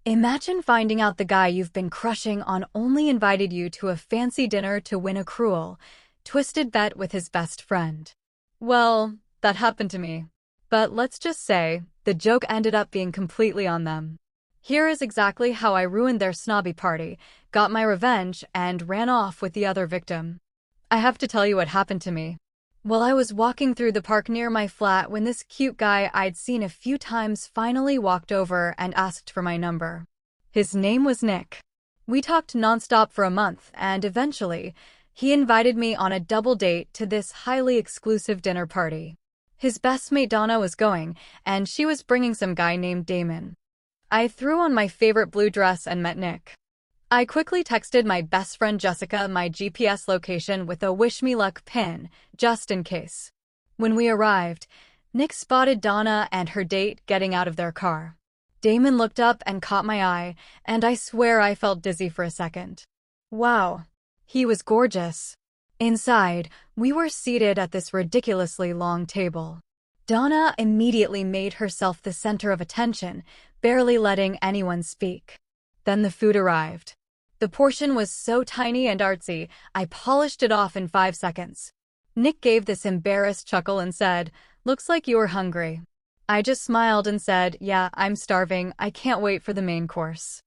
Imagine finding out the guy you've been crushing on only invited you to a fancy dinner to win a cruel, twisted bet with his best friend. Well, that happened to me. But let's just say, the joke ended up being completely on them. Here is exactly how I ruined their snobby party, got my revenge, and ran off with the other victim. I have to tell you what happened to me. Well, I was walking through the park near my flat when this cute guy I'd seen a few times finally walked over and asked for my number. His name was Nick. We talked nonstop for a month, and eventually, he invited me on a double date to this highly exclusive dinner party. His best mate Donna was going, and she was bringing some guy named Damon. I threw on my favorite blue dress and met Nick. I quickly texted my best friend Jessica my GPS location with a wish me luck pin, just in case. When we arrived, Nick spotted Donna and her date getting out of their car. Damon looked up and caught my eye, and I swear I felt dizzy for a second. Wow, he was gorgeous. Inside, we were seated at this ridiculously long table. Donna immediately made herself the center of attention, barely letting anyone speak. Then the food arrived. The portion was so tiny and artsy, I polished it off in 5 seconds. Nick gave this embarrassed chuckle and said, "Looks like you're hungry." I just smiled and said, "Yeah, I'm starving. I can't wait for the main course."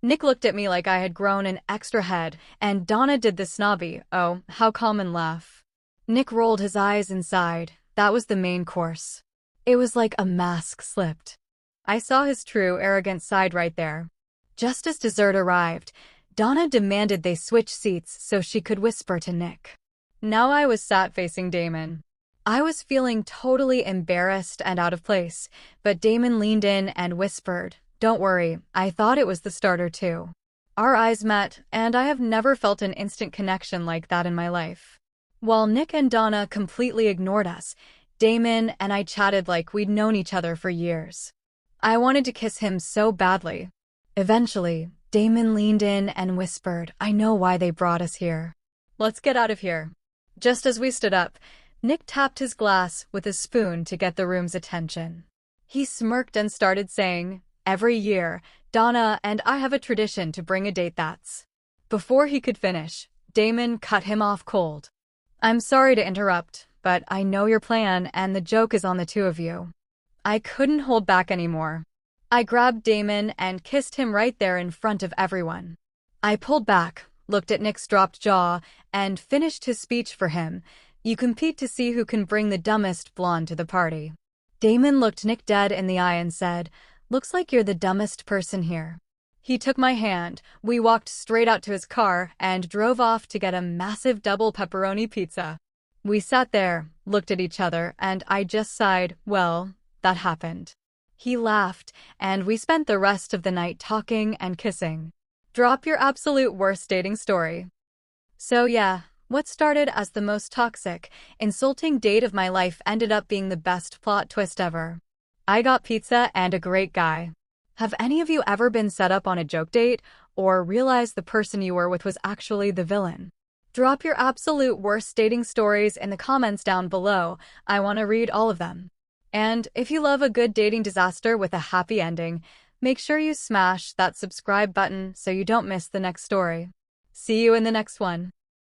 Nick looked at me like I had grown an extra head, and Donna did the snobby, "Oh, how common" laugh. Nick rolled his eyes and sighed. That was the main course. It was like a mask slipped. I saw his true, arrogant side right there. Just as dessert arrived, Donna demanded they switch seats so she could whisper to Nick. Now I was sat facing Damon. I was feeling totally embarrassed and out of place, but Damon leaned in and whispered, "Don't worry, I thought it was the starter too." Our eyes met, and I have never felt an instant connection like that in my life. While Nick and Donna completely ignored us, Damon and I chatted like we'd known each other for years. I wanted to kiss him so badly. Eventually, Damon leaned in and whispered, "I know why they brought us here. Let's get out of here." Just as we stood up, Nick tapped his glass with a spoon to get the room's attention. He smirked and started saying, "Every year, Donna and I have a tradition to bring a date that's..." Before he could finish, Damon cut him off cold. "I'm sorry to interrupt, but I know your plan and the joke is on the two of you." I couldn't hold back anymore. I grabbed Damon and kissed him right there in front of everyone. I pulled back, looked at Nick's dropped jaw, and finished his speech for him. "You compete to see who can bring the dumbest blonde to the party." Damon looked Nick dead in the eye and said, "Looks like you're the dumbest person here." He took my hand, we walked straight out to his car, and drove off to get a massive double pepperoni pizza. We sat there, looked at each other, and I just sighed, "Well, that happened." He laughed, and we spent the rest of the night talking and kissing. Drop your absolute worst dating story. So yeah, what started as the most toxic, insulting date of my life ended up being the best plot twist ever. I got pizza and a great guy. Have any of you ever been set up on a joke date, or realized the person you were with was actually the villain? Drop your absolute worst dating stories in the comments down below. I want to read all of them. And if you love a good dating disaster with a happy ending, make sure you smash that subscribe button so you don't miss the next story. See you in the next one.